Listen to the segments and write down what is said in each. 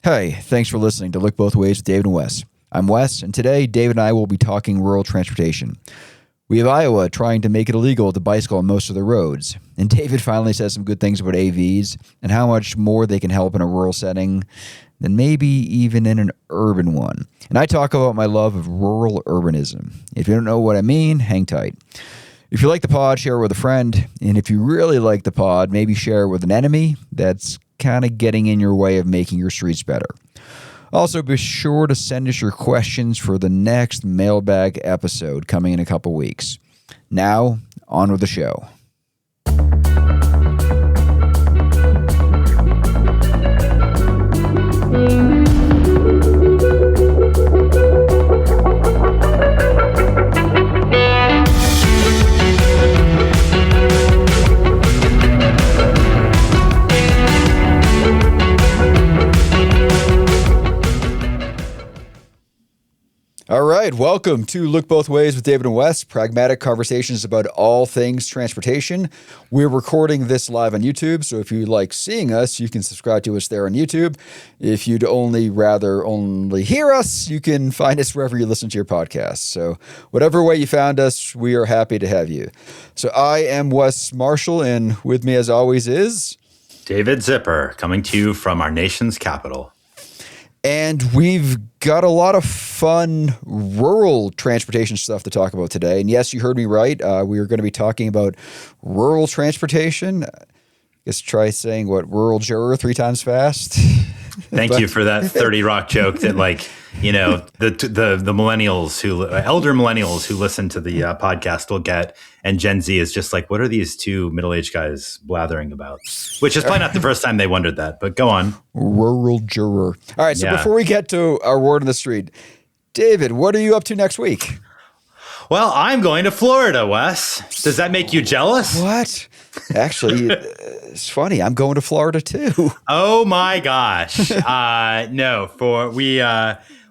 Hey, thanks for listening to Look Both Ways with David and Wes. I'm Wes, and today David and I will be talking rural transportation. We have Iowa trying to make it illegal to bicycle on most of the roads, and David finally says some good things about AVs and how much more they can help in a rural setting than maybe even in an urban one. And I talk about my love of rural urbanism. If you don't know what I mean, hang tight. If you like the pod, share it with a friend, and if you really like the pod, maybe share it with an enemy that's kind of getting in your way of making your streets better. Also, be sure to send us your questions for the next mailbag episode coming in a couple weeks. Now, on with the show. All right, welcome to Look Both Ways with David and Wes, pragmatic conversations about all things transportation. We're recording this live on YouTube, so if you like seeing us, you can subscribe to us there on YouTube. If you'd rather only hear us, you can find us wherever you listen to your podcasts. So whatever way you found us, we are happy to have you. So I am Wes Marshall, and with me as always is... David Zipper, coming to you from our nation's capital. And we've got a lot of fun rural transportation stuff to talk about today. And yes, you heard me right. We are going to be talking about rural transportation. I guess try saying rural juror 3 times fast. Thank you for that 30 Rock joke that, the millennials elder millennials who listen to the podcast will get, and Gen Z is just like, what are these two middle-aged guys blathering about? Which is probably not the first time they wondered that, but go on. Rural juror. All right, so before we get to our word on the street, David, what are you up to next week? Well, I'm going to Florida, Wes. Does that make you jealous? What? Actually, it's funny. I'm going to Florida too. Oh my gosh.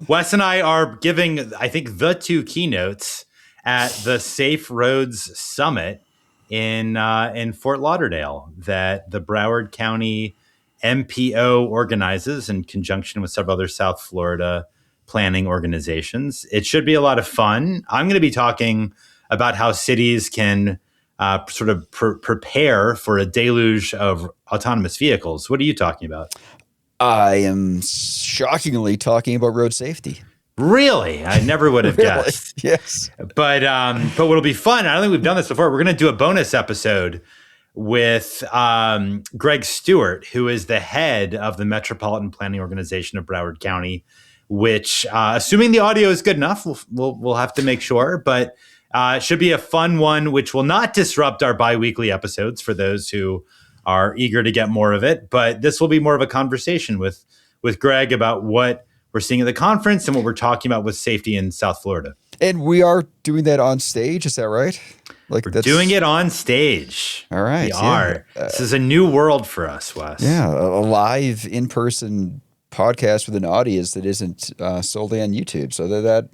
Wes and I are giving, I think, the 2 keynotes at the Safe Roads Summit in Fort Lauderdale that the Broward County MPO organizes in conjunction with several other South Florida planning organizations. It should be a lot of fun. I'm going to be talking about how cities can prepare for a deluge of autonomous vehicles. What are you talking about? I am shockingly talking about road safety. Really? I never would have guessed. Yes. But what'll be fun, I don't think we've done this before. We're going to do a bonus episode with Greg Stewart, who is the head of the Metropolitan Planning Organization of Broward County, which, assuming the audio is good enough, we'll have to make sure. But it should be a fun one, which will not disrupt our bi-weekly episodes for those who are eager to get more of it. But this will be more of a conversation with Greg about what we're seeing at the conference and what we're talking about with safety in South Florida. And we are doing that on stage, is that right? We're doing it on stage. All right. We are. This is a new world for us, Wes. Yeah, a live in-person podcast with an audience that isn't solely on YouTube. So that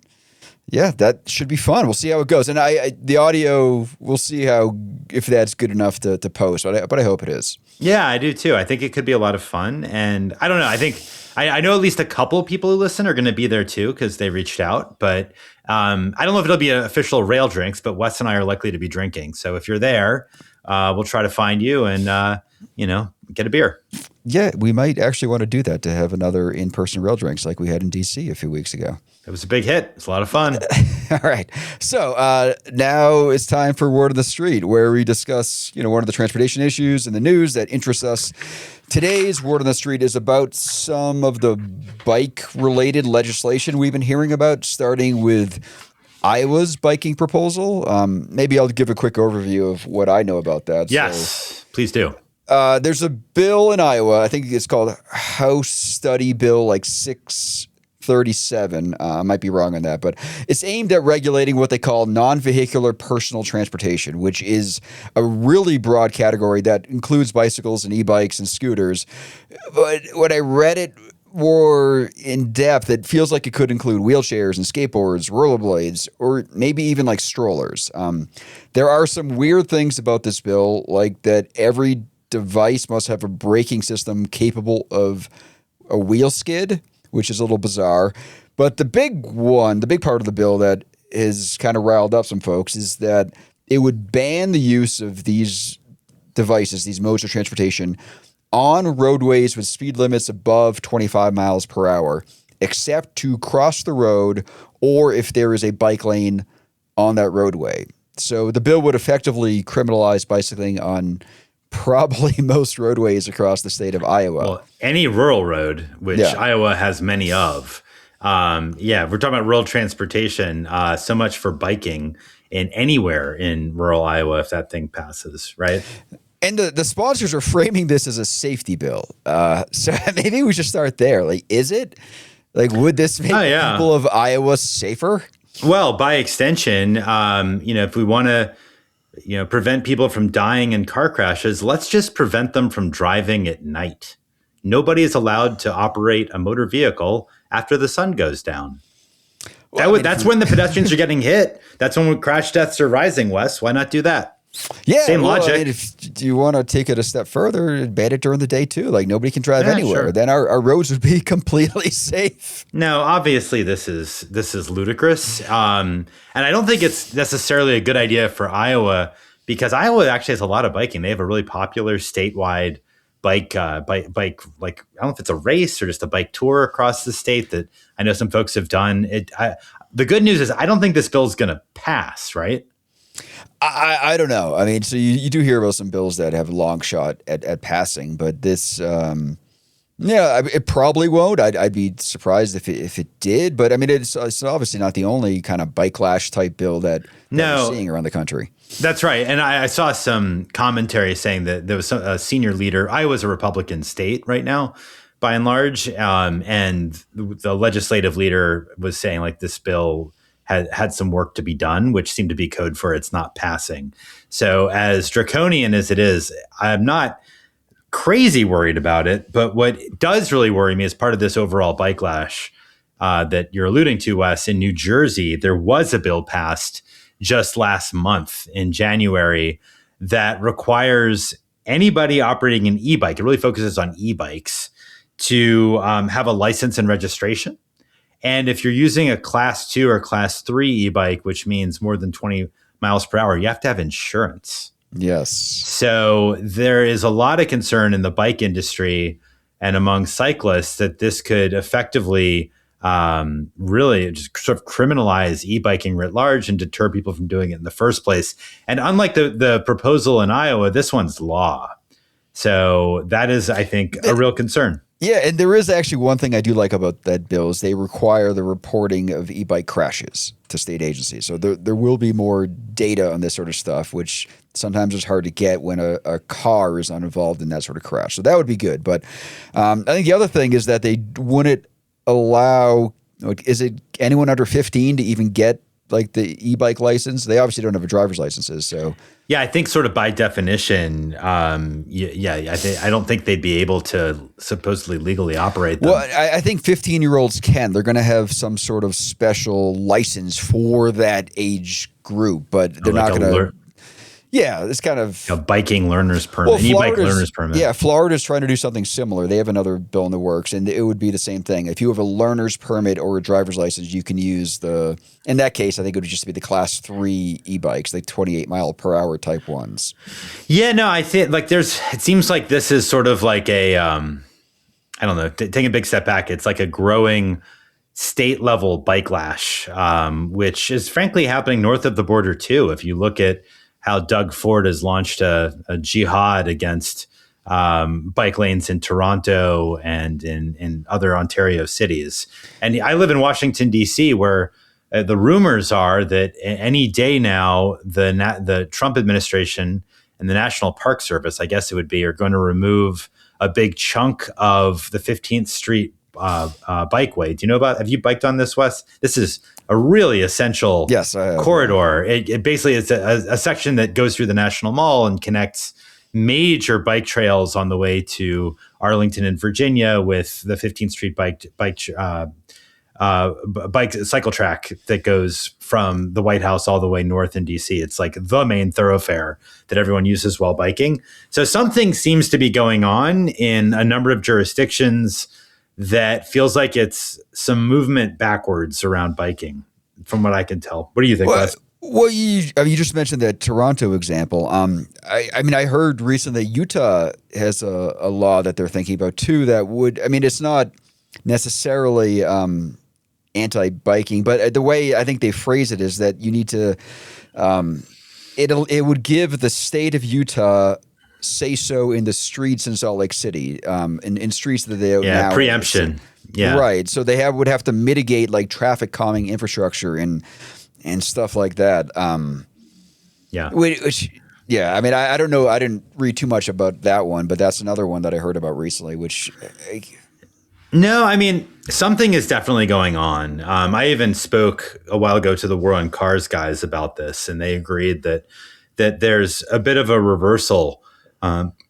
should be fun. We'll see how it goes. And the audio, we'll see if that's good enough to post, but I hope it is. Yeah, I do too. I think it could be a lot of fun. And I don't know. I think I know at least a couple of people who listen are going to be there too because they reached out. But I don't know if it'll be an official rail drinks, but Wes and I are likely to be drinking. So if you're there, we'll try to find you and, get a beer. Yeah, we might actually want to do that, to have another in-person rail drinks like we had in D.C. a few weeks ago. It was a big hit. It's a lot of fun. All right. So now it's time for Word of the Street, where we discuss, one of the transportation issues in the news that interests us. Today's Word on the Street is about some of the bike-related legislation we've been hearing about, starting with Iowa's biking proposal. Maybe I'll give a quick overview of what I know about that. Yes, please do. There's a bill in Iowa. I think it's called House Study Bill 637. I might be wrong on that, but it's aimed at regulating what they call non-vehicular personal transportation, which is a really broad category that includes bicycles and e-bikes and scooters. But when I read it more in depth, it feels like it could include wheelchairs and skateboards, rollerblades, or maybe even strollers. There are some weird things about this bill, like that every device must have a braking system capable of a wheel skid, which is a little bizarre. But the big part of the bill that has kind of riled up some folks is that it would ban the use of these devices, these modes of transportation, on roadways with speed limits above 25 miles per hour, except to cross the road or if there is a bike lane on that roadway. So the bill would effectively criminalize bicycling on probably most roadways across the state of Iowa. Well, any rural road, which Iowa has many of. We're talking about rural transportation. So much for biking in anywhere in rural Iowa if that thing passes, right? And the sponsors are framing this as a safety bill. So maybe we should start there. Like, is it? Like, would this make people of Iowa safer? Well, by extension, if we want to, prevent people from dying in car crashes, let's just prevent them from driving at night. Nobody is allowed to operate a motor vehicle after the sun goes down. Well, that's when the pedestrians are getting hit. That's when crash deaths are rising, Wes. Why not do that? Yeah, same logic. I mean, if you want to take it a step further, ban it during the day too. Like, nobody can drive anywhere. Sure. Then our roads would be completely safe. No, obviously this is ludicrous, and I don't think it's necessarily a good idea for Iowa because Iowa actually has a lot of biking. They have a really popular statewide bike. Like, I don't know if it's a race or just a bike tour across the state that I know some folks have done. The good news is I don't think this bill is going to pass, right? I don't know. I mean, so you do hear about some bills that have a long shot at passing, but this, it probably won't. I'd be surprised if it did. But I mean, it's obviously not the only kind of bike lash type bill that we're seeing around the country. That's right. And I saw some commentary saying that there was a senior leader. Iowa's a Republican state right now, by and large, and the legislative leader was saying like this bill had some work to be done, which seemed to be code for it's not passing. So as draconian as it is, I'm not crazy worried about it. But what does really worry me is part of this overall bike lash that you're alluding to, Wes. In New Jersey, there was a bill passed just last month in January that requires anybody operating an e-bike, it really focuses on e-bikes, to have a license and registration. And if you're using a class 2 or class 3 e-bike, which means more than 20 miles per hour, you have to have insurance. Yes. So there is a lot of concern in the bike industry and among cyclists that this could effectively really just sort of criminalize e-biking writ large and deter people from doing it in the first place. And unlike the proposal in Iowa, this one's law. So that is, I think, a real concern. Yeah, and there is actually one thing I do like about that bill is they require the reporting of e-bike crashes to state agencies. So there will be more data on this sort of stuff, which sometimes is hard to get when a car is not involved in that sort of crash. So that would be good. But I think the other thing is that they wouldn't allow, is it anyone under 15 to even get like the e-bike license? They obviously don't have a driver's licenses, so... Yeah, I think sort of by definition, I don't think they'd be able to supposedly legally operate them. Well, I think 15-year-olds can. They're going to have some sort of special license for that age group, but they're not going to... Yeah, it's kind of a biking learner's permit, an e-bike learner's permit. Yeah, Florida's trying to do something similar. They have another bill in the works, and it would be the same thing. If you have a learner's permit or a driver's license, you can use in that case, I think it would just be the class 3 e-bikes, like 28 mile per hour type ones. Yeah, no, I think like it seems like this is sort of like a, I don't know, taking a big step back. It's like a growing state level bike lash, which is frankly happening north of the border too. If you look at how Doug Ford has launched a jihad against bike lanes in Toronto and in other Ontario cities. And I live in Washington, D.C., where the rumors are that any day now, the Trump administration and the National Park Service, I guess it would be, are going to remove a big chunk of the 15th Street bikeway. Do you know have you biked on this, Wes? This is a really essential corridor. It basically is a section that goes through the National Mall and connects major bike trails on the way to Arlington and Virginia with the 15th Street bike cycle track that goes from the White House all the way north in DC. It's like the main thoroughfare that everyone uses while biking. So something seems to be going on in a number of jurisdictions that feels like it's some movement backwards around biking, from what I can tell. What do you think, Well, Wes? well, you just mentioned that Toronto example. I mean, I heard recently that Utah has a law that they're thinking about too. That would, I mean, it's not necessarily anti-biking, but the way I think they phrase it is that you need to. It would give the state of Utah say so in the streets in Salt Lake City, in streets that they don't Yeah, now preemption. Yeah. Right. So they would have to mitigate like traffic calming infrastructure and stuff like that. Yeah. Which yeah, I mean, I don't know. I didn't read too much about that one, but that's another one that I heard about recently, which. No, I mean, something is definitely going on. I even spoke a while ago to the War on Cars guys about this, and they agreed that there's a bit of a reversal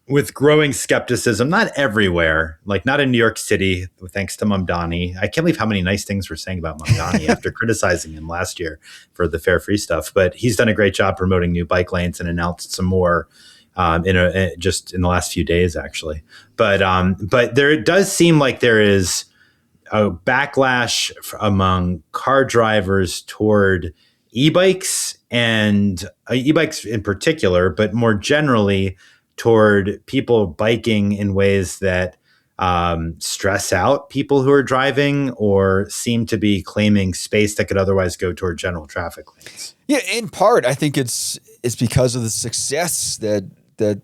with growing skepticism, not everywhere, like not in New York City, thanks to Mamdani. I can't believe how many nice things we're saying about Mamdani after criticizing him last year for the Fare Free stuff. But he's done a great job promoting new bike lanes and announced some more just in the last few days, actually. But there does seem like there is a backlash among car drivers toward e-bikes and e-bikes in particular, but more generally toward people biking in ways that stress out people who are driving or seem to be claiming space that could otherwise go toward general traffic lanes. Yeah, in part, I think it's because of the success that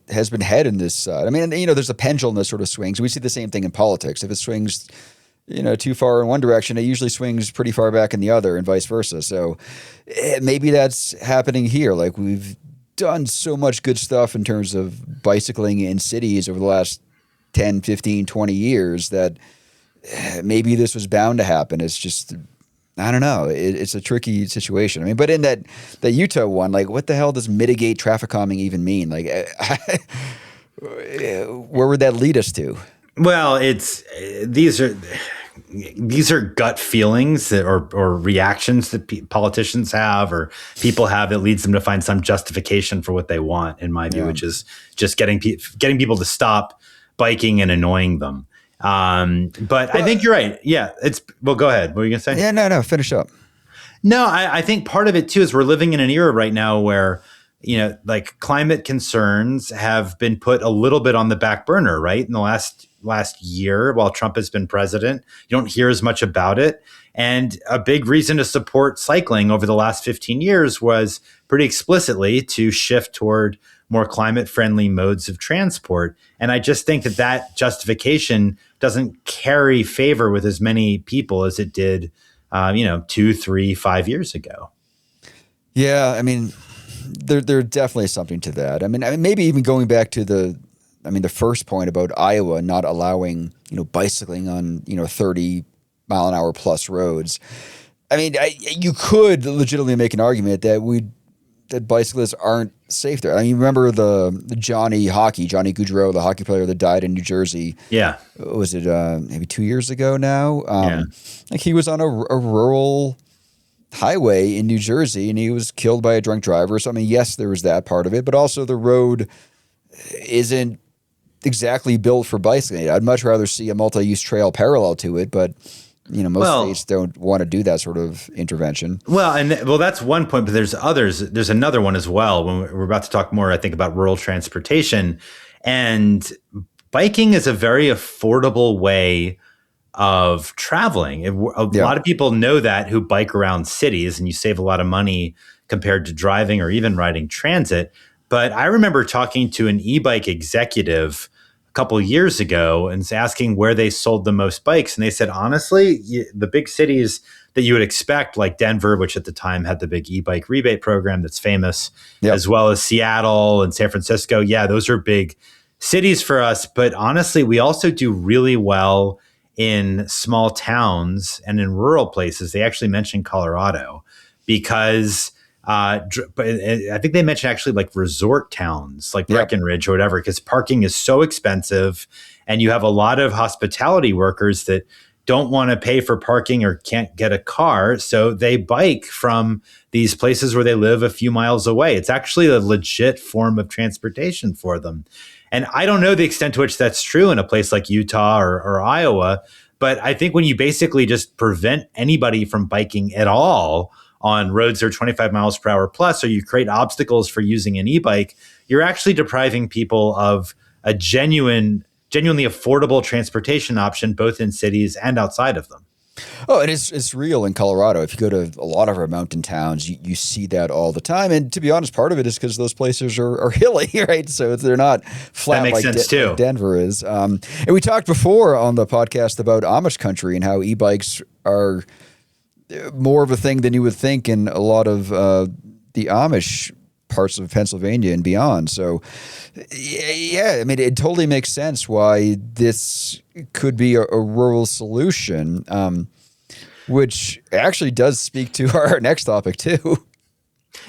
has been had in this side. I mean, there's a pendulum that sort of swings. We see the same thing in politics. If it swings, too far in one direction, it usually swings pretty far back in the other, and vice versa. So maybe that's happening here. Like we've done so much good stuff in terms of bicycling in cities over the last 10, 15, 20 years that maybe this was bound to happen. It's just, I don't know. It's a tricky situation. I mean, but in that Utah one, like what the hell does mitigate traffic calming even mean? Like where would that lead us to? Well, these are gut feelings or reactions that politicians have or people have that leads them to find some justification for what they want, in my view, which is just getting people to stop biking and annoying them. But I think you're right. Yeah, well, go ahead. What were you gonna say? Yeah, no, finish up. No, I think part of it too is we're living in an era right now where, like climate concerns have been put a little bit on the back burner, right? In the last year, while Trump has been president, you don't hear as much about it. And a big reason to support cycling over the last 15 years was pretty explicitly to shift toward more climate-friendly modes of transport. And I just think that justification doesn't carry favor with as many people as it did, 2, 3, 5 years ago. Yeah, I mean, there definitely something to that. I mean, maybe even going back to the first point about Iowa not allowing, bicycling on, 30 mile an hour plus roads. I mean, you could legitimately make an argument that bicyclists aren't safe there. I mean, remember the Johnny Gaudreau, the hockey player that died in New Jersey. Yeah. Was it maybe 2 years ago now? Yeah. Like he was on a rural highway in New Jersey and he was killed by a drunk driver. So, I mean, yes, there was that part of it, but also the road isn't exactly built for bicycling. I'd much rather see a multi-use trail parallel to it, but most states don't want to do that sort of intervention. Well, that's one point, but there's others. There's another one as well. When we're about to talk more, I think, about rural transportation, and biking is a very affordable way of traveling. A lot of people know that who bike around cities, and you save a lot of money compared to driving or even riding transit. But I remember talking to an e-bike executive couple of years ago and asking where they sold the most bikes. And they said, honestly, the big cities that you would expect, like Denver, which at the time had the big e-bike rebate program that's famous, as well as Seattle and San Francisco. Yeah, those are big cities for us. But honestly, we also do really well in small towns and in rural places. They actually mentioned Colorado because but I think they mentioned actually like resort towns like Breckenridge or whatever, because parking is so expensive and you have a lot of hospitality workers that don't want to pay for parking or can't get a car. So they bike from these places where they live a few miles away. It's actually a legit form of transportation for them. And I don't know the extent to which that's true in a place like Utah or Iowa, But I think when you basically just prevent anybody from biking at all on roads that are 25 miles per hour plus, or you create obstacles for using an e-bike, you're actually depriving people of a genuinely affordable transportation option, both in cities and outside of them. Oh, and it's real in Colorado. If you go to a lot of our mountain towns, you see that all the time. And to be honest, part of it is because those places are hilly, right? So they're not flat like Denver is. And we talked before on the podcast about Amish country and how e-bikes are more of a thing than you would think in a lot of the Amish parts of Pennsylvania and beyond. So, yeah, I mean, it totally makes sense why this could be a rural solution, which actually does speak to our next topic, too.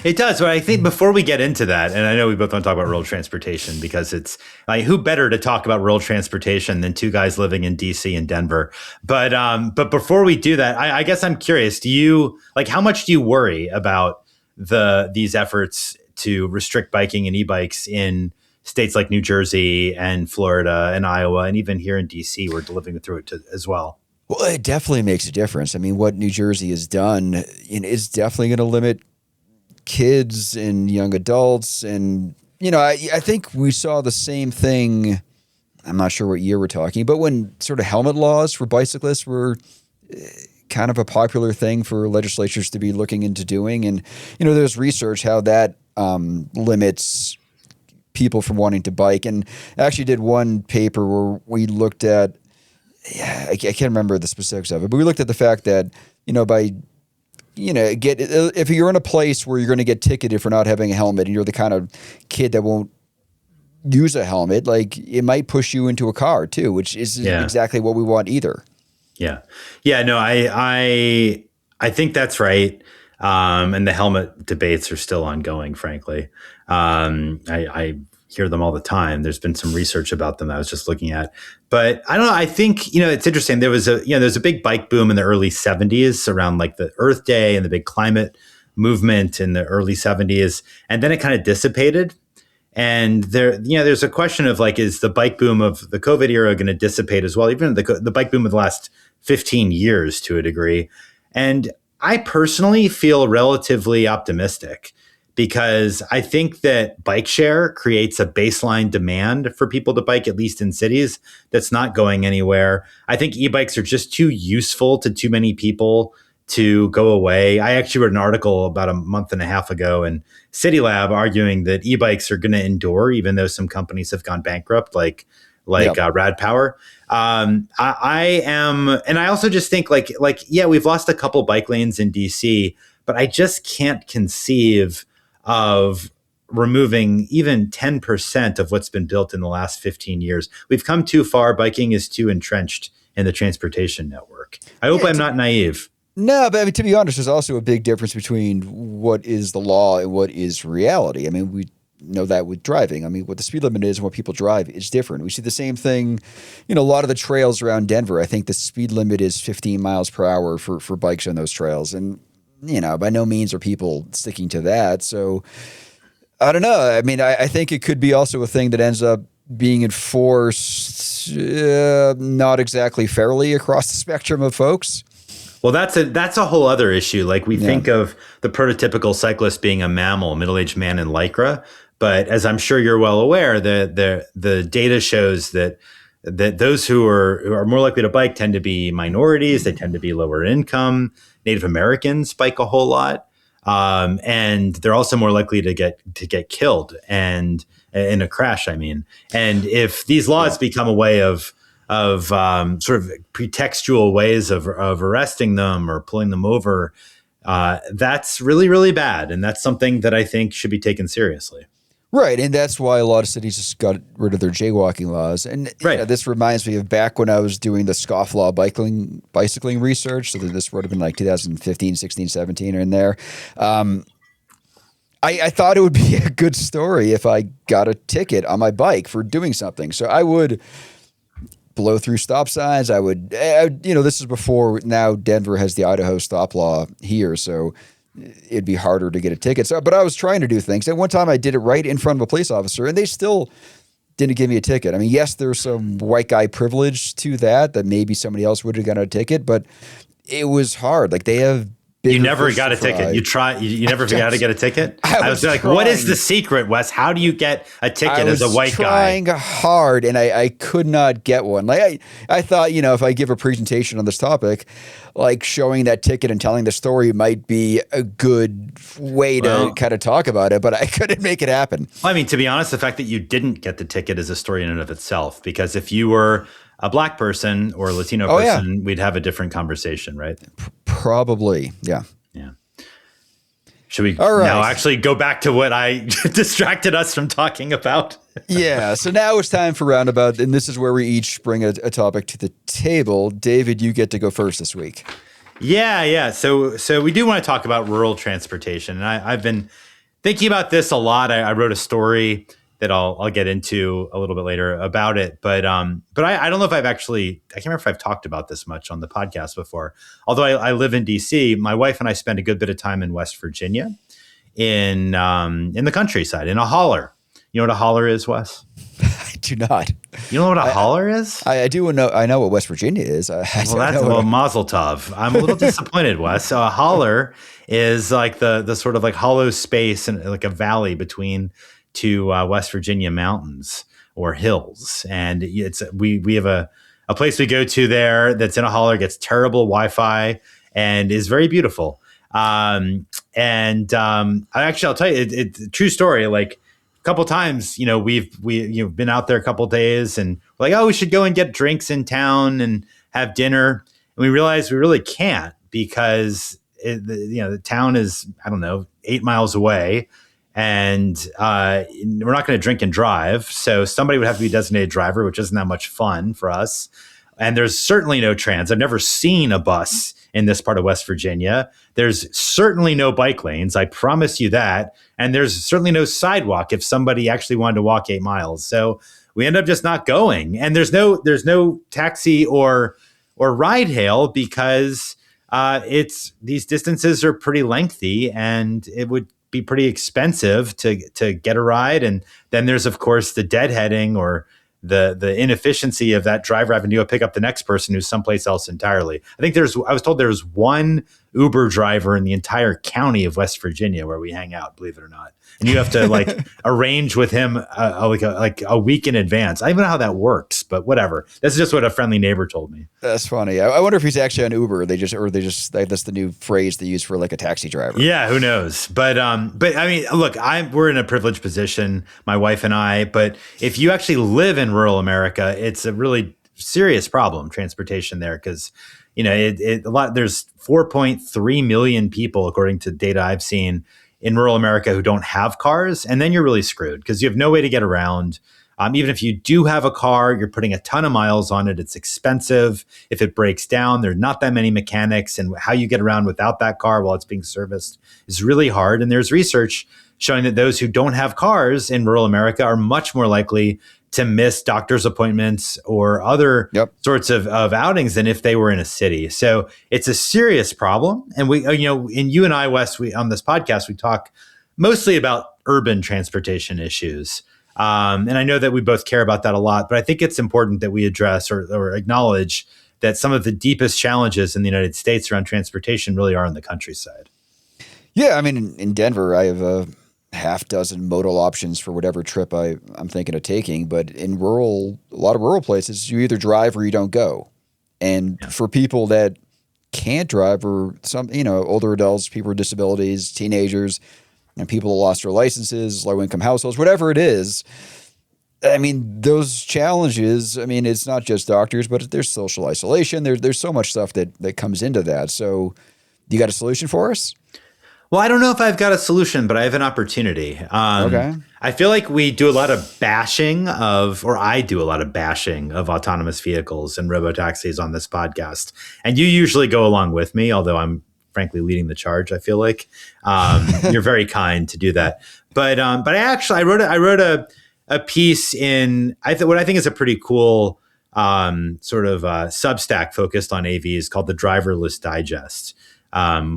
It does. But I think before we get into that, and I know we both want to talk about rural transportation because it's like, who better to talk about rural transportation than two guys living in DC and Denver. But before we do that, I guess I'm curious, how much do you worry about these efforts to restrict biking and e-bikes in states like New Jersey and Florida and Iowa, and even here in DC, we're living through it as well? Well, it definitely makes a difference. I mean, what New Jersey has done is definitely going to limit kids and young adults. And, I think we saw the same thing. I'm not sure what year we're talking, but when sort of helmet laws for bicyclists were kind of a popular thing for legislatures to be looking into doing. And, there's research how that limits people from wanting to bike. And I actually did one paper where we looked at, I can't remember the specifics of it, but we looked at the fact that, if you're in a place where you're going to get ticketed for not having a helmet and you're the kind of kid that won't use a helmet, like it might push you into a car too, which isn't exactly what we want either. Yeah. Yeah, no, I think that's right. And the helmet debates are still ongoing, frankly. I hear them all the time. There's been some research about them I was just looking at. But I don't know. I think, it's interesting. There's a big bike boom in the early 70s around like the Earth Day and the big climate movement in the early 70s. And then it kind of dissipated. And there's a question of like, is the bike boom of the COVID era going to dissipate as well? Even the bike boom of the last 15 years to a degree. And I personally feel relatively optimistic because I think that bike share creates a baseline demand for people to bike, at least in cities, that's not going anywhere. I think e-bikes are just too useful to too many people to go away. I actually wrote an article about a month and a half ago in City Lab arguing that e-bikes are going to endure, even though some companies have gone bankrupt, like Rad Power. I am, and I also just think we've lost a couple bike lanes in DC, but I just can't conceive of removing even 10% of what's been built in the last 15 years. We've come too far. Biking is too entrenched in the transportation network. I hope I'm not naive. No, but I mean, to be honest, there's also a big difference between what is the law and what is reality. I mean, we know that with driving. I mean, what the speed limit is and what people drive is different. We see the same thing, a lot of the trails around Denver. I think the speed limit is 15 miles per hour for bikes on those trails. And, by no means are people sticking to that. So I don't know. I mean, I think it could be also a thing that ends up being enforced not exactly fairly across the spectrum of folks. Well, that's a whole other issue. Like we think of the prototypical cyclist being a mammal, middle-aged man in Lycra. But as I'm sure you're well aware, the data shows that those who are more likely to bike tend to be minorities. They tend to be lower income. Native Americans bike a whole lot, and they're also more likely to get killed and in a crash. I mean, and if these laws become a way of sort of pretextual ways of arresting them or pulling them over, that's really, really bad, and that's something that I think should be taken seriously. Right, and that's why a lot of cities just got rid of their jaywalking laws. And this reminds me of back when I was doing the scofflaw bicycling research, so this would have been like 2015, 16, 17 or in there. I thought it would be a good story if I got a ticket on my bike for doing something. So I would blow through stop signs. I would, this is before now Denver has the Idaho stop law here, so it'd be harder to get a ticket. So, but I was trying to do things. And one time I did it right in front of a police officer, and they still didn't give me a ticket. I mean, yes, there's some white guy privilege to that maybe somebody else would have gotten a ticket, but it was hard. Like they have You never got a ticket. You never got to get a ticket. I was like, what is the secret, Wes? How do you get a ticket as a white guy? I was trying hard and I could not get one. Like I thought, if I give a presentation on this topic, like showing that ticket and telling the story might be a good way to kind of talk about it, but I couldn't make it happen. Well, I mean, to be honest, the fact that you didn't get the ticket is a story in and of itself, because if you were a black person or a Latino person, we'd have a different conversation, right? Probably. Yeah. Yeah. Should we now actually go back to what I distracted us from talking about? Yeah. So now it's time for Roundabout, and this is where we each bring a topic to the table. David, you get to go first this week. Yeah. So we do want to talk about rural transportation. And I've been thinking about this a lot. I wrote a story that I'll get into a little bit later about it. But I don't know if I can't remember if I've talked about this much on the podcast before. Although I live in DC, my wife and I spend a good bit of time in West Virginia in the countryside, in a holler. You know what a holler is, Wes? I do not. You know what a holler is? I do know. I know what West Virginia is. Mazel tov. I'm a little disappointed, Wes. So a holler is like the sort of like hollow space and like a valley between to West Virginia mountains or hills. And we have a place we go to there that's in a holler, gets terrible Wi-Fi and is very beautiful. I'll tell you, it's a true story. Like a couple times, we've been out there a couple days and we're like, oh, we should go and get drinks in town and have dinner. And we realized we really can't because the town is, 8 miles away. And we're not going to drink and drive. So somebody would have to be a designated driver, which isn't that much fun for us. And there's certainly no trans. I've never seen a bus in this part of West Virginia. There's certainly no bike lanes. I promise you that. And there's certainly no sidewalk if somebody actually wanted to walk 8 miles. So we end up just not going. And there's no taxi or ride hail because these distances are pretty lengthy and it would be pretty expensive to get a ride. And then there's, of course, the deadheading or the inefficiency of that driver having to go pick up the next person who's someplace else entirely. I was told there's one Uber driver in the entire county of West Virginia where we hang out, believe it or not. And you have to arrange with him like a week in advance. I don't know how that works, but whatever. That's just what a friendly neighbor told me. That's funny. I wonder if he's actually on Uber. That's the new phrase they use for like a taxi driver. Yeah, who knows? But I mean, look, we're in a privileged position, my wife and I. But if you actually live in rural America, it's a really serious problem, transportation there, because there's 4.3 million people, according to data I've seen, in rural America who don't have cars. And then you're really screwed because you have no way to get around. Even if you do have a car, you're putting a ton of miles on it. It's expensive. If it breaks down, there's not that many mechanics, and how you get around without that car while it's being serviced is really hard. And there's research showing that those who don't have cars in rural America are much more likely to miss doctor's appointments or other sorts of outings than if they were in a city. So it's a serious problem. And you and I, Wes, on this podcast, we talk mostly about urban transportation issues. And I know that we both care about that a lot, but I think it's important that we address or acknowledge that some of the deepest challenges in the United States around transportation really are in the countryside. Yeah. I mean, in Denver, I have a half dozen modal options for whatever trip I'm thinking of taking. But in a lot of rural places, you either drive or you don't go. And for people that can't drive, or some, older adults, people with disabilities, teenagers, and people who lost their licenses, low income households, whatever it is, I mean, those challenges, I mean, it's not just doctors, but there's social isolation. There's so much stuff that comes into that. So you got a solution for us? Well, I don't know if I've got a solution, but I have an opportunity. Okay. I feel like we do a lot of bashing I do a lot of bashing of autonomous vehicles and robotaxis on this podcast. And you usually go along with me, although I'm frankly leading the charge, I feel like. You're very kind to do that. But I wrote a piece in what I think is a pretty cool sort of Substack focused on AVs called the Driverless Digest.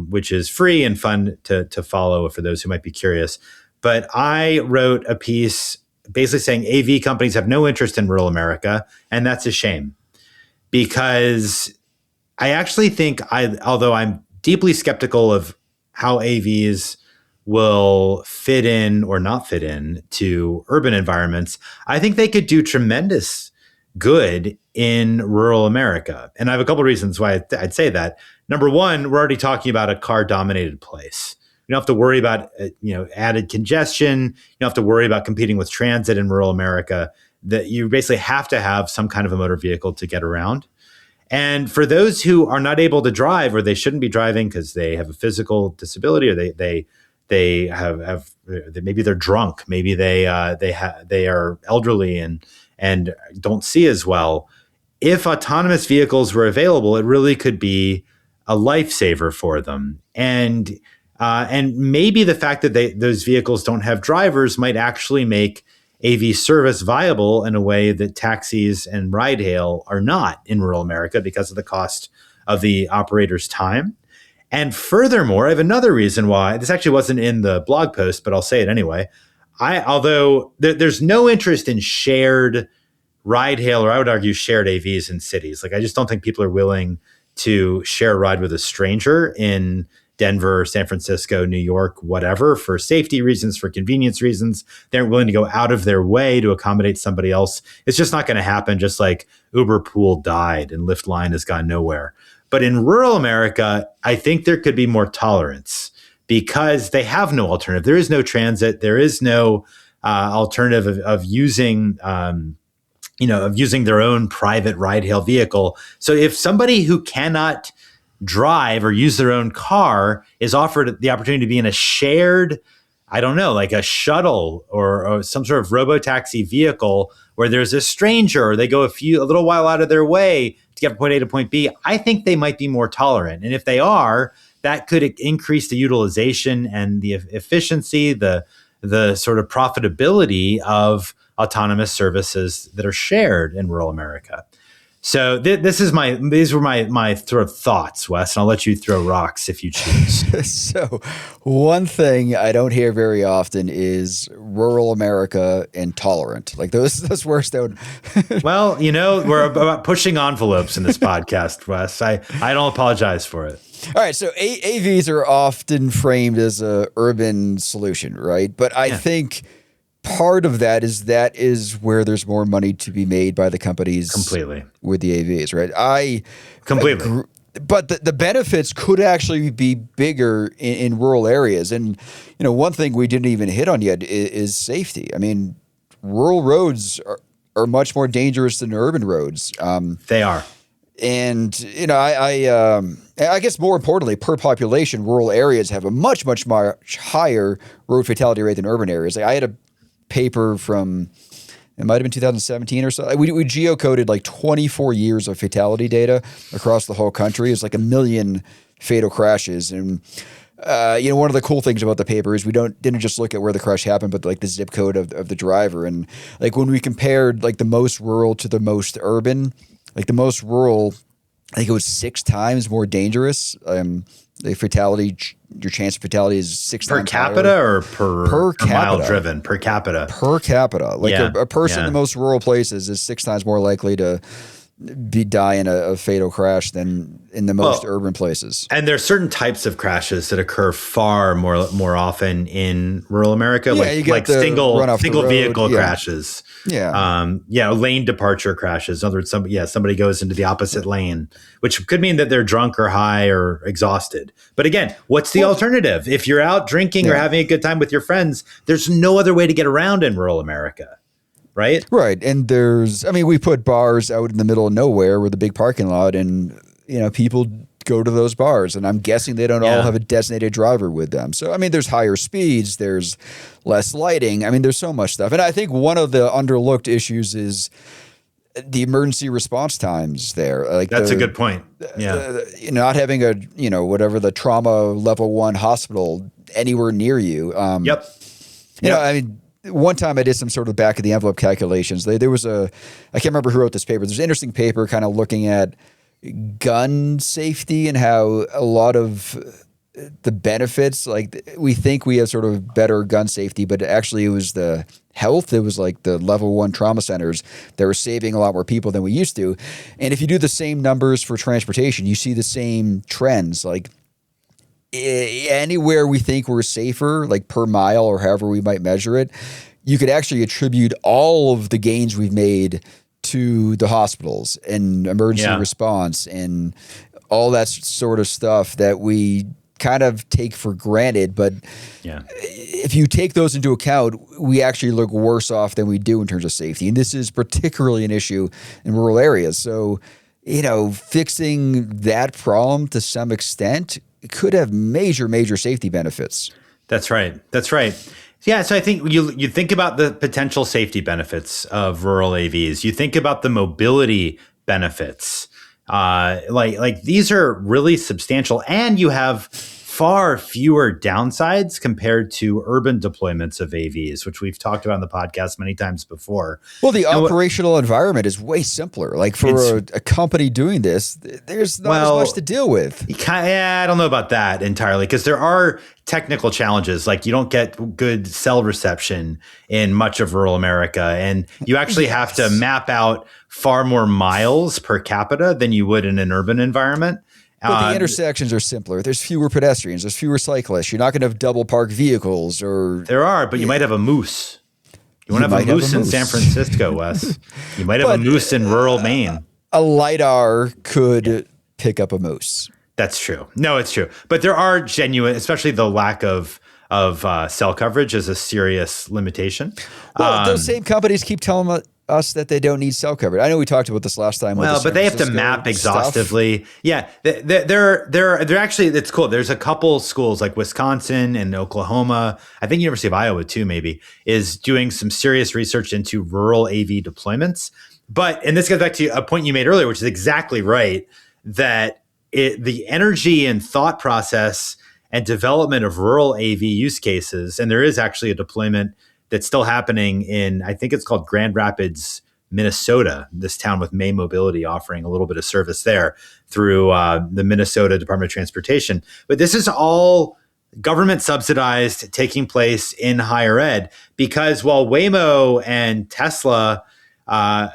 Which is free and fun to follow for those who might be curious. But I wrote a piece basically saying AV companies have no interest in rural America, and that's a shame because I actually think although I'm deeply skeptical of how AVs will fit in or not fit in to urban environments, I think they could do tremendous good in rural America. And I have a couple of reasons why I'd say that. Number one, we're already talking about a car-dominated place. You don't have to worry about added congestion. You don't have to worry about competing with transit in rural America. That you basically have to have some kind of a motor vehicle to get around. And for those who are not able to drive, or they shouldn't be driving because they have a physical disability, or they have maybe they're drunk, maybe they are elderly and don't see as well. If autonomous vehicles were available, it really could be a lifesaver for them. And maybe the fact that those vehicles don't have drivers might actually make AV service viable in a way that taxis and ride hail are not in rural America because of the cost of the operator's time. And furthermore, I have another reason why this actually wasn't in the blog post, but I'll say it anyway. Although there's no interest in shared ride hail, or I would argue shared AVs in cities. Like, I just don't think people are willing to share a ride with a stranger in Denver, San Francisco, New York, whatever, for safety reasons, for convenience reasons. They aren't willing to go out of their way to accommodate somebody else. It's just not going to happen, just like Uber Pool died and Lyft Line has gone nowhere. But in rural America, I think there could be more tolerance because they have no alternative. There is no transit. There is no alternative of using their own private ride hail vehicle. So if somebody who cannot drive or use their own car is offered the opportunity to be in a shared, I don't know, like a shuttle or some sort of robo-taxi vehicle where there's a stranger, or they go a little while out of their way to get from point A to point B, I think they might be more tolerant. And if they are, that could increase the utilization and the efficiency, the sort of profitability of autonomous services that are shared in rural America. So these were my sort of thoughts, Wes, and I'll let you throw rocks if you choose. So one thing I don't hear very often is rural America intolerant. Like those words don't. Well, we're about pushing envelopes in this podcast, Wes. I don't apologize for it. All right, so AVs are often framed as a urban solution, right? But I think part of that is where there's more money to be made by the companies completely with the AVs, right? Completely. But the benefits could actually be bigger in rural areas. And, one thing we didn't even hit on yet is safety. I mean, rural roads are much more dangerous than urban roads. They are. And, I guess more importantly, per population, rural areas have a much, much, much higher road fatality rate than urban areas. Like I had a paper from, it might have been 2017 or so. We geocoded like 24 years of fatality data across the whole country. It's like 1 million fatal crashes. And, one of the cool things about the paper is we didn't just look at where the crash happened, but like the zip code of the driver. And like when we compared like the most rural to the most urban, like the most rural, I think it was 6 times more dangerous. The fatality, your chance of fatality is 6 times per capita higher. Or per capita. Mile driven? Per capita. Per capita. Like a person in the most rural places is 6 times more likely to die in a fatal crash than in the most urban places. And there are certain types of crashes that occur far more often in rural America, like single vehicle crashes. Yeah. Lane departure crashes. In other words, somebody goes into the opposite lane, which could mean that they're drunk or high or exhausted. But again, what's the alternative? If you're out drinking or having a good time with your friends, there's no other way to get around in rural America. Right. Right. And we put bars out in the middle of nowhere with a big parking lot, and, people go to those bars, and I'm guessing they don't all have a designated driver with them. So, there's higher speeds, there's less lighting. There's so much stuff. And I think one of the underlooked issues is the emergency response times there. Like that's a good point. Yeah. Not having whatever the trauma level 1 hospital anywhere near you. One time I did some sort of back of the envelope calculations. There was I can't remember who wrote this paper. There's an interesting paper kind of looking at gun safety and how a lot of the benefits. Like we think we have sort of better gun safety, but actually it was the health. It was like the level 1 trauma centers that were saving a lot more people than we used to. And if you do the same numbers for transportation, you see the same trends. Like anywhere we think we're safer, like per mile or however we might measure it, you could actually attribute all of the gains we've made to the hospitals and emergency response and all that sort of stuff that we kind of take for granted. But if you take those into account, we actually look worse off than we do in terms of safety. And this is particularly an issue in rural areas. So, fixing that problem to some extent could have major, major safety benefits. That's right. Yeah, so I think you think about the potential safety benefits of rural AVs. You think about the mobility benefits. Like these are really substantial, and you have far fewer downsides compared to urban deployments of AVs, which we've talked about on the podcast many times before. Well, the operational environment is way simpler. Like for a company doing this, there's not as much to deal with. I don't know about that entirely, because there are technical challenges. Like you don't get good cell reception in much of rural America, and you actually have to map out far more miles per capita than you would in an urban environment. But the intersections are simpler. There's fewer pedestrians. There's fewer cyclists. You're not going to have double park vehicles. There are, but you might have a moose. You want to have a moose in San Francisco, Wes. You might have a moose in rural Maine. A LiDAR could pick up a moose. That's true. No, it's true. But there are genuine, especially the lack of cell coverage is a serious limitation. Well, those same companies keep telling us that they don't need cell coverage. I know we talked about this last time. Well, but they have to map exhaustively. Yeah, they're actually, it's cool. There's a couple schools like Wisconsin and Oklahoma. I think University of Iowa too, maybe, is doing some serious research into rural AV deployments. And this goes back to a point you made earlier, which is exactly right, that the energy and thought process and development of rural AV use cases, and there is actually a deployment that's still happening in, I think it's called Grand Rapids, Minnesota, this town with May Mobility offering a little bit of service there through the Minnesota Department of Transportation. But this is all government subsidized, taking place in higher ed, because while Waymo and Tesla, their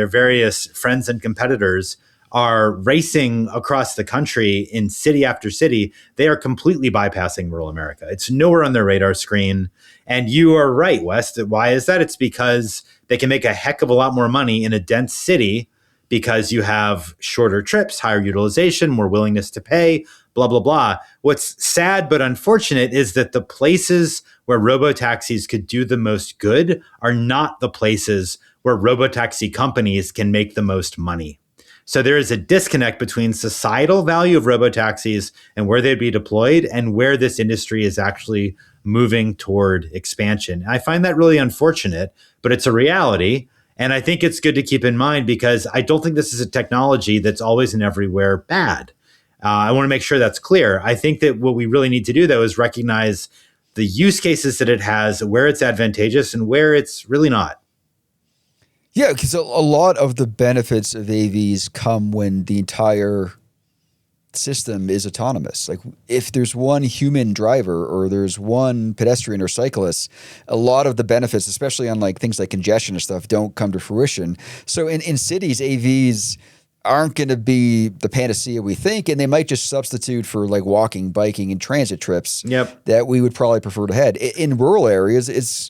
various friends and competitors are racing across the country in city after city, they are completely bypassing rural America. It's nowhere on their radar screen. And you are right, Wes. Why is that? It's because they can make a heck of a lot more money in a dense city because you have shorter trips, higher utilization, more willingness to pay, blah, blah, blah. What's sad but unfortunate is that the places where robotaxis could do the most good are not the places where robotaxi companies can make the most money. So there is a disconnect between societal value of robotaxis and where they'd be deployed and where this industry is actually moving toward expansion. I find that really unfortunate, but it's a reality. And I think it's good to keep in mind, because I don't think this is a technology that's always and everywhere bad. I want to make sure that's clear. I think that what we really need to do, though, is recognize the use cases that it has, where it's advantageous and where it's really not. Yeah, because a lot of the benefits of AVs come when the entire system is autonomous. Like if there's one human driver or there's one pedestrian or cyclist, a lot of the benefits, especially on like things like congestion and stuff, don't come to fruition. So in cities, AVs aren't going to be the panacea we think, and they might just substitute for like walking, biking, and transit trips that we would probably prefer to head. In rural areas, it's,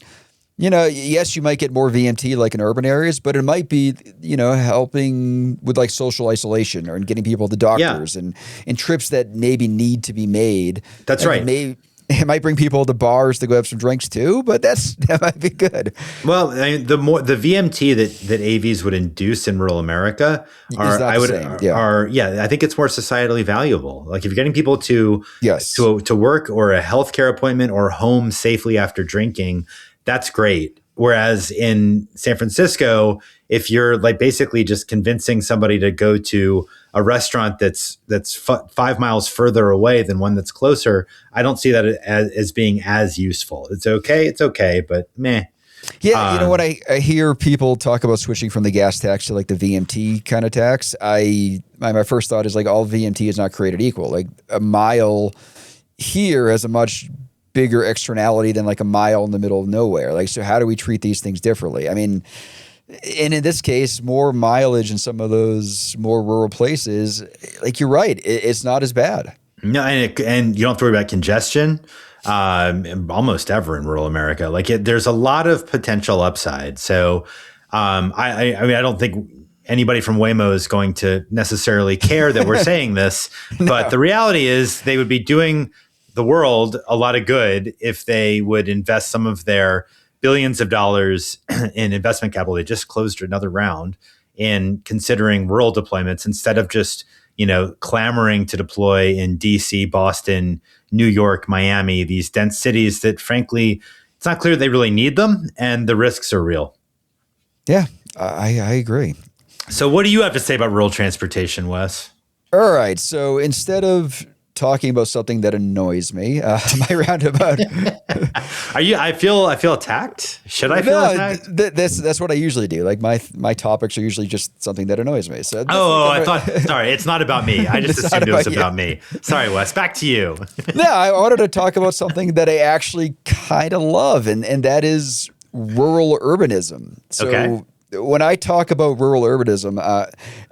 yes, you might get more VMT like in urban areas, but it might be, helping with like social isolation or getting people to doctors and trips that maybe need to be made. That's right. It might bring people to bars to go have some drinks too, but that might be good. Well, I mean, the VMT that AVs would induce in rural America I think it's more societally valuable. Like if you're getting people to work or a healthcare appointment or home safely after drinking, that's great. Whereas in San Francisco, if you're like basically just convincing somebody to go to a restaurant that's 5 miles further away than one that's closer, I don't see that as being as useful. It's okay, but meh. Yeah, when I hear people talk about switching from the gas tax to like the VMT kind of tax, my first thought is like all VMT is not created equal. Like a mile here has a much bigger externality than like a mile in the middle of nowhere. Like, so how do we treat these things differently? I mean, and in this case, more mileage in some of those more rural places, like you're right, it's not as bad. No, and you don't have to worry about congestion almost ever in rural America. Like there's a lot of potential upside. So I mean, I don't think anybody from Waymo is going to necessarily care that we're saying this, but the reality is they would be doing the world a lot of good if they would invest some of their billions of dollars in investment capital. They just closed another round in considering rural deployments instead of just clamoring to deploy in DC, Boston, New York, Miami, these dense cities that frankly, it's not clear they really need them and the risks are real. Yeah, I agree. So what do you have to say about rural transportation, Wes? All right. So instead of talking about something that annoys me, my roundabout. I feel attacked. Should I feel attacked? That's what I usually do. Like my topics are usually just something that annoys me. So I thought. Sorry, it's not about me. I just assumed it was about me. Sorry, Wes. Back to you. No, I wanted to talk about something that I actually kind of love, and that is rural urbanism. So. Okay. When I talk about rural urbanism,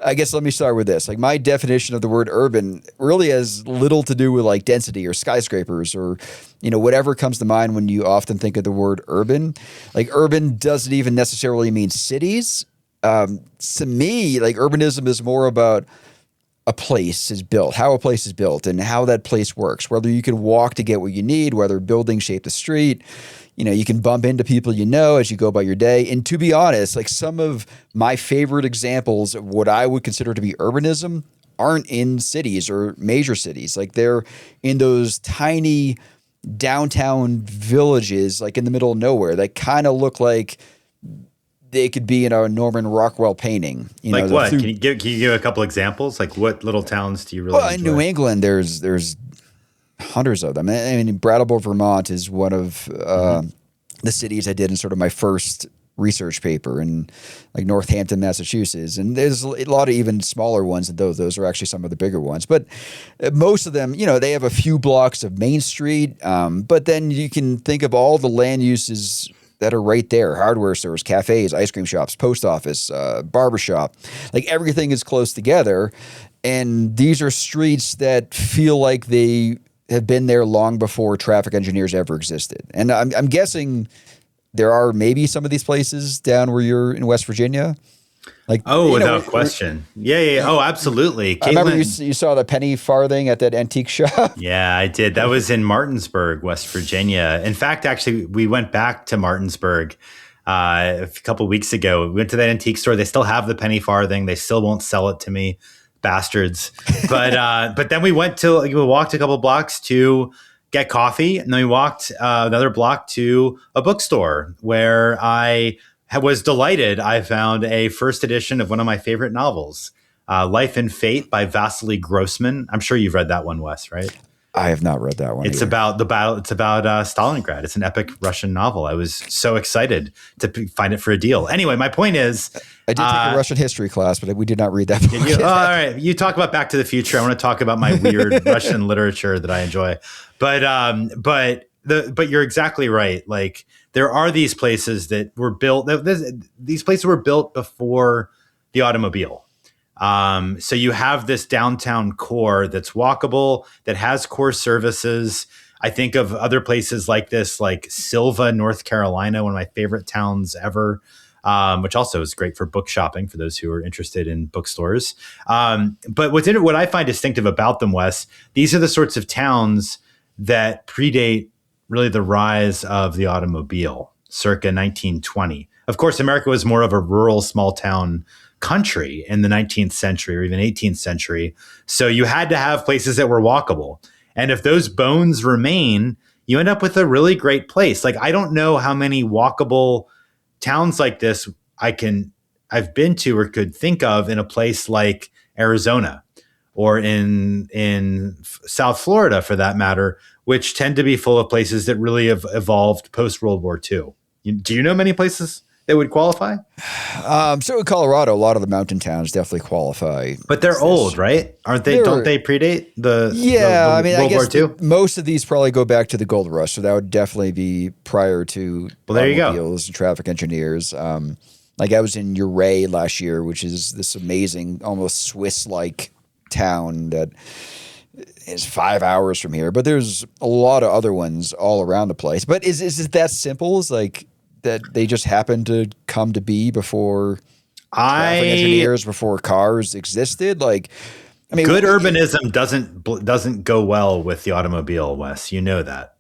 I guess let me start with this. Like my definition of the word urban really has little to do with like density or skyscrapers or, whatever comes to mind when you often think of the word urban. Like urban doesn't even necessarily mean cities. To me, like urbanism is more about a place is built, how a place is built and how that place works, whether you can walk to get what you need, whether buildings shape the street. You can bump into people as you go about your day. And to be honest, like some of my favorite examples of what I would consider to be urbanism aren't in cities or major cities. Like they're in those tiny downtown villages, like in the middle of nowhere, that kind of look like they could be in a Norman Rockwell painting. Like what? Can you give a couple examples? Like what little towns do you really enjoy? In New England, there's hundreds of them. I mean, Brattleboro, Vermont is one of the cities I did in sort of my first research paper, and like Northampton, Massachusetts. And there's a lot of even smaller ones than those. Those are actually some of the bigger ones. But most of them, they have a few blocks of Main Street. But then you can think of all the land uses that are right there: hardware stores, cafes, ice cream shops, post office, barbershop. Like everything is close together. And these are streets that feel like they have been there long before traffic engineers ever existed. And I'm guessing there are maybe some of these places down where you're in West Virginia. Like, without question. Yeah. Oh, absolutely. I remember you saw the penny farthing at that antique shop. Yeah, I did. That was in Martinsburg, West Virginia. In fact, actually, we went back to Martinsburg a couple of weeks ago. We went to that antique store. They still have the penny farthing. They still won't sell it to me. Bastards. But then we walked a couple of blocks to get coffee, and then we walked another block to a bookstore where I was delighted. I found a first edition of one of my favorite novels, Life and Fate by Vasily Grossman. I'm sure you've read that one, Wes, right? I have not read that one. It's about the battle. It's about Stalingrad. It's an epic Russian novel. I was so excited to find it for a deal. Anyway, my point is, I did take a Russian history class, but we did not read that book. All right, you talk about Back to the Future. I want to talk about my weird Russian literature that I enjoy. But you're exactly right. Like there are these places that were built. These places were built before the automobile. So you have this downtown core that's walkable, that has core services. I think of other places like this, like Silva, North Carolina, one of my favorite towns ever, which also is great for book shopping for those who are interested in bookstores. But what I find distinctive about them, Wes, these are the sorts of towns that predate really the rise of the automobile, circa 1920. Of course, America was more of a rural, small town country in the 19th century or even 18th century. So you had to have places that were walkable. And if those bones remain, you end up with a really great place. Like, I don't know how many walkable towns like this I've been to or could think of in a place like Arizona or in South Florida, for that matter, which tend to be full of places that really have evolved post World War II. Do you know many places that would qualify? So in Colorado, a lot of the mountain towns definitely qualify. But they're old, right? Aren't they? Don't they predate the I mean, I World War guess II? most of these probably go back to the gold rush, so that would definitely be prior to Well, there you go. automobiles and traffic engineers. Like I was in Uray last year, which is this amazing, almost Swiss-like town that is 5 hours from here. But there's a lot of other ones all around the place. But is it that simple? Is like that they just happen to come to be before traffic engineers, before cars existed? Like, I mean, good urbanism doesn't go well with the automobile, Wes. You know that.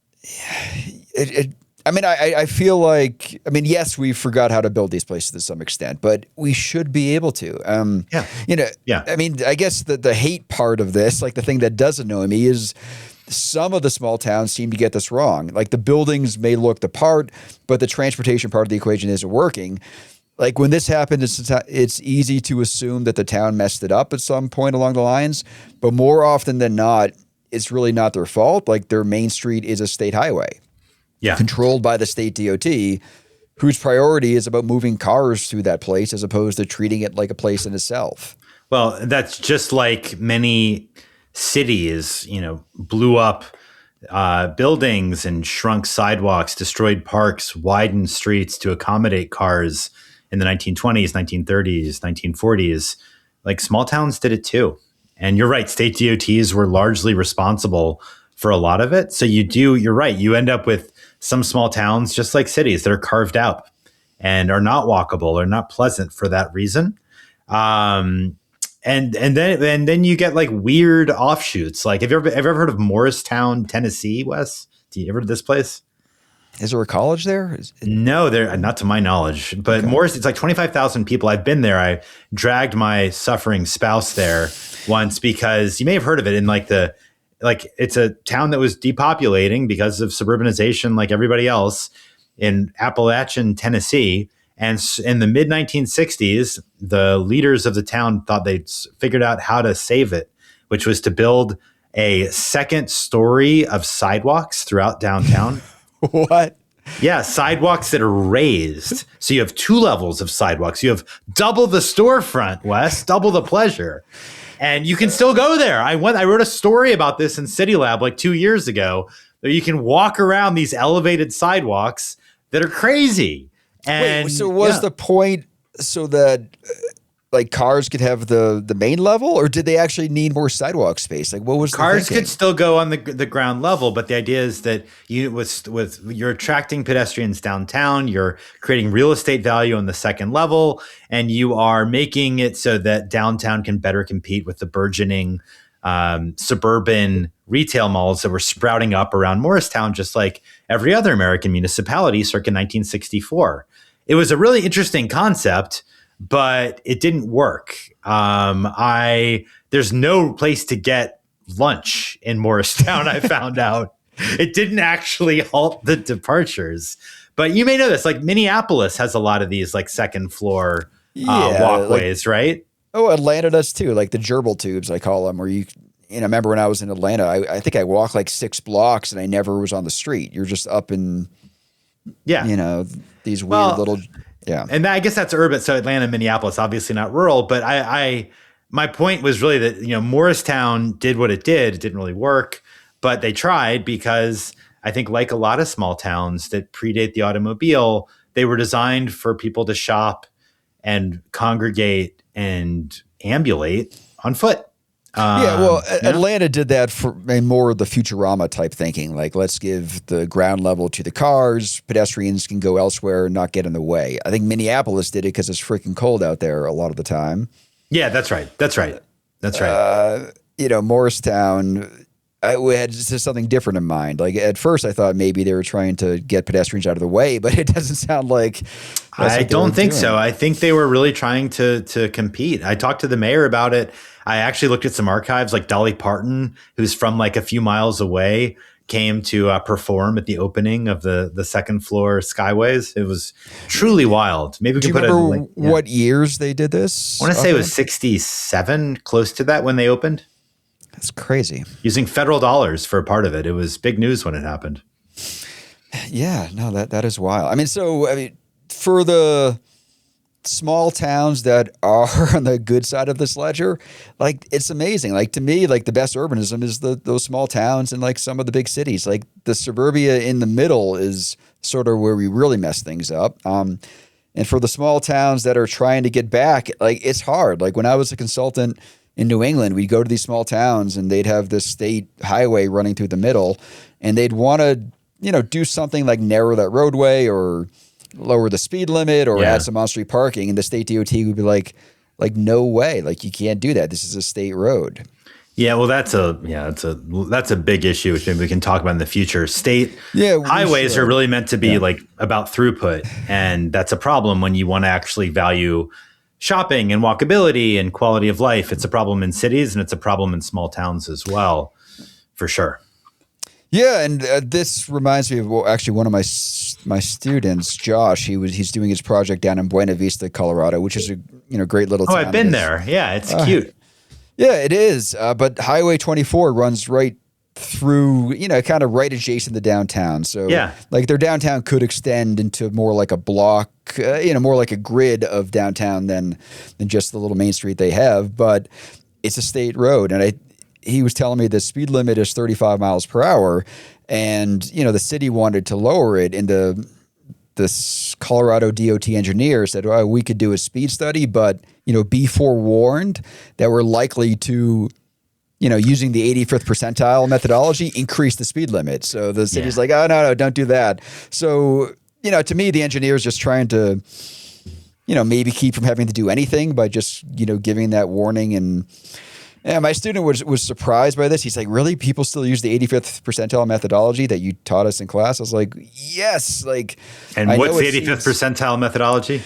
I feel like, yes, we forgot how to build these places to some extent, but we should be able to. I guess the hate part of this, like the thing that does annoy me is some of the small towns seem to get this wrong. Like the buildings may look the part, but the transportation part of the equation isn't working. Like when this happened, it's easy to assume that the town messed it up at some point along the lines, but more often than not, it's really not their fault. Like their main street is a state highway. Yeah. Controlled by the state DOT, whose priority is about moving cars through that place as opposed to treating it like a place in itself. Well, that's just like many cities, blew up buildings and shrunk sidewalks, destroyed parks, widened streets to accommodate cars in the 1920s, 1930s, 1940s. Like small towns did it too. And you're right, state DOTs were largely responsible for a lot of it. So you're right. You end up with some small towns, just like cities, that are carved out and are not walkable or not pleasant for that reason. And then you get like weird offshoots. Like, have you ever heard of Morristown, Tennessee, Wes? Do you ever heard of this place? Is there a college there? No, there not to my knowledge. But okay. It's like 25,000 people. I've been there. I dragged my suffering spouse there once because you may have heard of it in it's a town that was depopulating because of suburbanization like everybody else in Appalachian, Tennessee. And in the mid 1960s, the leaders of the town thought they'd figured out how to save it, which was to build a second story of sidewalks throughout downtown. What? Yeah, sidewalks that are raised. So you have 2 levels of sidewalks. You have double the storefront, Wes, double the pleasure. And you can still go there. I wrote a story about this in City Lab like 2 years ago. That you can walk around these elevated sidewalks that are crazy. And wait, so was the point so that like cars could have the main level, or did they actually need more sidewalk space? Like, what was cars could still go on the ground level, but the idea is that you're attracting pedestrians downtown, you're creating real estate value on the second level, and you are making it so that downtown can better compete with the burgeoning suburban retail malls that were sprouting up around Morristown, just like every other American municipality circa 1964. It was a really interesting concept, but it didn't work. There's no place to get lunch in Morristown, I found out. It didn't actually halt the departures. But you may know this, like Minneapolis has a lot of these like second floor walkways, right? Oh, Atlanta does too, like the gerbil tubes, I call them, where you remember when I was in Atlanta, I think I walked like 6 blocks and I never was on the street. You're just up in, these weird little... Yeah. And I guess that's urban. So Atlanta, Minneapolis, obviously not rural. But my point was really that, Morristown did what it did. It didn't really work, but they tried because I think like a lot of small towns that predate the automobile, they were designed for people to shop and congregate and ambulate on foot. Atlanta did that for more of the Futurama type thinking. Like, let's give the ground level to the cars. Pedestrians can go elsewhere and not get in the way. I think Minneapolis did it because it's freaking cold out there a lot of the time. Yeah, that's right. Morristown, I had just something different in mind. Like at first I thought maybe they were trying to get pedestrians out of the way, but it doesn't sound like I don't think so. I think they were really trying to compete. I talked to the mayor about it. I actually looked at some archives, like Dolly Parton, who's from like a few miles away, came to perform at the opening of the second floor Skyways. It was truly wild. Maybe we can put a link. What years they did this? I want to say it was 67, close to that when they opened. That's crazy. Using federal dollars for a part of it. It was big news when it happened. Yeah, no, that is wild. I mean, for the small towns that are on the good side of this ledger, like it's amazing. Like to me, like the best urbanism is those small towns and like some of the big cities. Like the suburbia in the middle is sort of where we really mess things up. And for the small towns that are trying to get back, like it's hard. Like when I was a consultant in New England, we'd go to these small towns and they'd have this state highway running through the middle, and they'd want to, do something like narrow that roadway or lower the speed limit or Yeah. add some on-street parking, and the state DOT would be like no way, like you can't do that. This is a state road. Yeah, well, that's a big issue, which maybe we can talk about in the future. State Yeah, we highways should. are really meant to be Yeah. like about throughput, and that's a problem when you want to actually value shopping and walkability and quality of life. It's a problem in cities, and it's a problem in small towns as well, for sure. Yeah, and this reminds me of actually one of my students, Josh. He's doing his project down in Buena Vista, Colorado, which is a great little Oh, town. I've been there. Yeah, it's cute. Yeah, it is. But Highway 24 runs right through, kind of right adjacent to downtown. So, Yeah. like their downtown could extend into more like a block, more like a grid of downtown than just the little main street they have. But it's a state road, and he was telling me the speed limit is 35 miles per hour, and the city wanted to lower it, and this Colorado DOT engineer said, well, we could do a speed study, but, be forewarned that we're likely to, using the 85th percentile methodology, increase the speed limit. So the city's like, oh, no, don't do that. So, to me, the engineer is just trying to, maybe keep from having to do anything by just, giving that warning. And my student was surprised by this. He's like, really? People still use the 85th percentile methodology that you taught us in class? I was like, yes. And what's the 85th percentile methodology?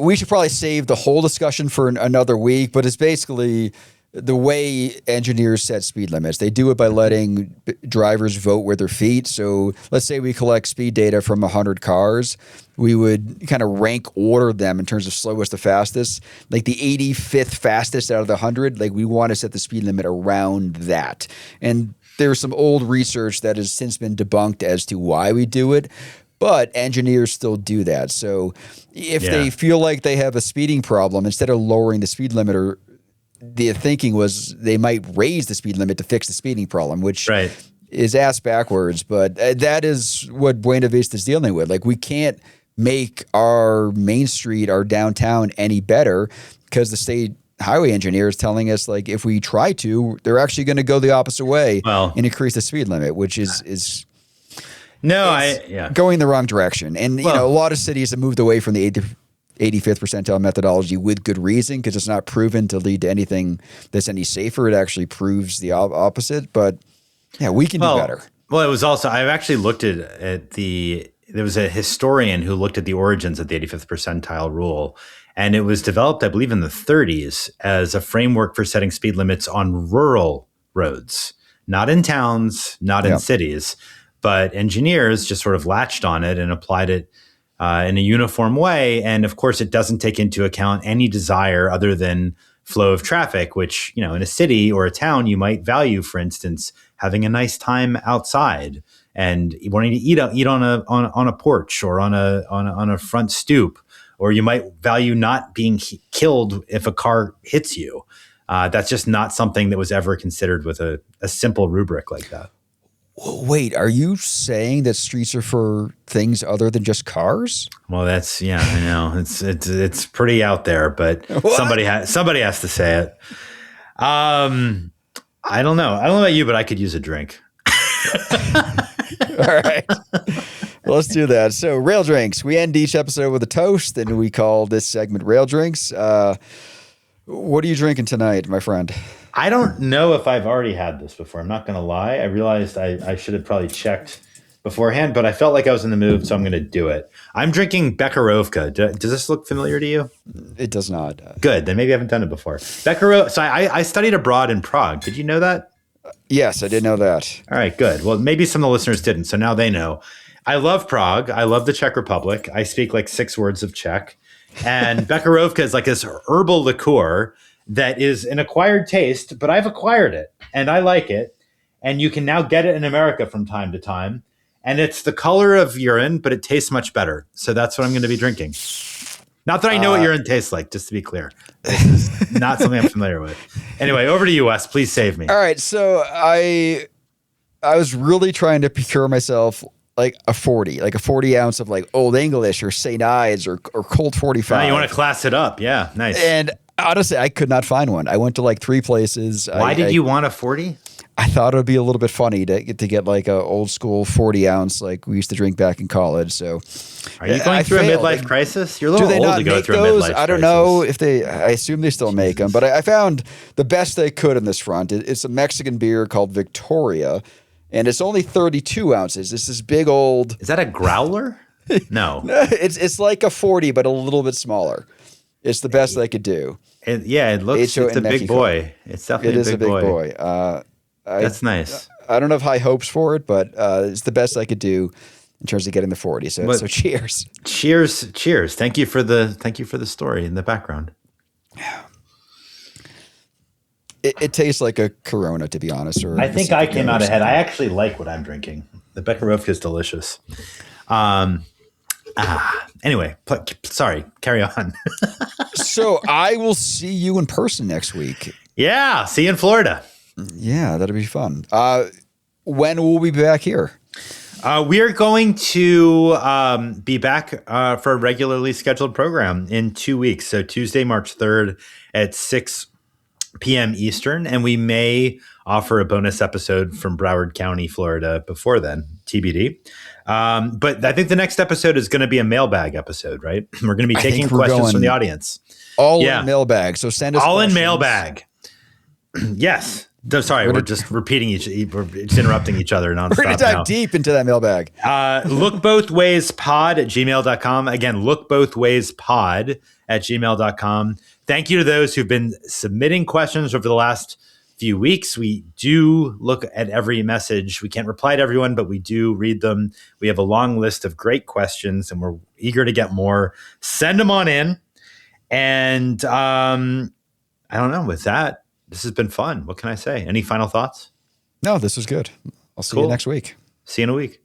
We should probably save the whole discussion for another week, but it's basically the way engineers set speed limits. They do it by letting drivers vote with their feet. So let's say we collect speed data from 100 cars. We would kind of rank order them in terms of slowest to fastest. Like the 85th fastest out of the 100, like we want to set the speed limit around that. And there's some old research that has since been debunked as to why we do it. But engineers still do that. So if they feel like they have a speeding problem, instead of lowering the speed limit, the thinking was they might raise the speed limit to fix the speeding problem, which is ass backwards. But that is what Buena Vista is dealing with. Like we can't make our main street, our downtown any better because the state highway engineer is telling us like if we try to, they're actually going to go the opposite way and increase the speed limit, which is going the wrong direction. And a lot of cities have moved away from the 85th percentile methodology with good reason because it's not proven to lead to anything that's any safer. It actually proves the opposite. But yeah, we can do better. Well, it was also I've actually looked at there was a historian who looked at the origins of the 85th percentile rule, and it was developed, I believe, in the 30s as a framework for setting speed limits on rural roads, not in towns, not in cities, but engineers just sort of latched on it and applied it in a uniform way. And of course, it doesn't take into account any desire other than flow of traffic, which, in a city or a town, you might value, for instance, having a nice time outside and wanting to eat on a porch or on a front stoop, or you might value not being killed if a car hits you. That's just not something that was ever considered with a simple rubric like that. Wait, are you saying that streets are for things other than just cars? Well, that's I know it's pretty out there, but somebody has to say it. I don't know about you, but I could use a drink. All right. Let's do that. So, rail drinks. We end each episode with a toast, and we call this segment Rail Drinks. What are you drinking tonight, my friend? I don't know if I've already had this before. I'm not going to lie. I realized I should have probably checked beforehand, but I felt like I was in the mood, so I'm going to do it. I'm drinking Bekarovka. Does this look familiar to you? It does not. Good. Then maybe I haven't done it before. Bekarovka. So I studied abroad in Prague. Did you know that? Yes, I did know that. All right, good. Well, maybe some of the listeners didn't, so now they know. I love Prague. I love the Czech Republic. I speak like 6 words of Czech. And Bekarovka is like this herbal liqueur that is an acquired taste, but I've acquired it and I like it. And you can now get it in America from time to time. and it's the color of urine, but it tastes much better. So that's what I'm going to be drinking. Not that I know what urine tastes like, just to be clear. This is not something I'm familiar with. Anyway, over to you, Wes. Please save me. All right, so I was really trying to procure myself like a 40 ounce of like Old English or St. Ives or Colt 45. You want to class it up. Yeah, nice. And honestly, I could not find one. I went to like 3 places. Why did you want a 40? I thought it would be a little bit funny to get like a old school 40 ounce like we used to drink back in college. So, are you going through a midlife crisis? You're a little old to go through a midlife crisis. I don't know if they. I assume they still make them, but I found the best they could in this front. It's a Mexican beer called Victoria, and it's only 32 ounces. It's this big old. Is that a growler? No, it's like a 40, but a little bit smaller. It's the best they could do. It looks. It's a big boy. It's definitely a big boy. That's nice. I don't have high hopes for it, but it's the best I could do in terms of getting the 40. So cheers. Cheers. Thank you for the story in the background. It tastes like a Corona, to be honest. Or I think I came out ahead. I actually like what I'm drinking. The Bekarovka is delicious. Anyway, sorry. Carry on. So I will see you in person next week. Yeah. See you in Florida. Yeah, that'll be fun. When will we be back here? We are going to be back for a regularly scheduled program in 2 weeks. So Tuesday, March 3rd at 6 p.m. Eastern. And we may offer a bonus episode from Broward County, Florida before then, TBD. But I think the next episode is going to be a mailbag episode, right? We're going to be taking questions from the audience. All in mailbag. So send us all questions. In mailbag. Yes. No, sorry, we're just repeating we're just interrupting each other nonstop. We're going to dive deep into that mailbag. Lookbothwayspod@gmail.com. Again, lookbothwayspod@gmail.com. Thank you to those who've been submitting questions over the last few weeks. We do look at every message. We can't reply to everyone, but we do read them. We have a long list of great questions, and we're eager to get more. Send them on in. And I don't know, with that, this has been fun. What can I say? Any final thoughts? No, this was good. I'll see you next week. See you in a week.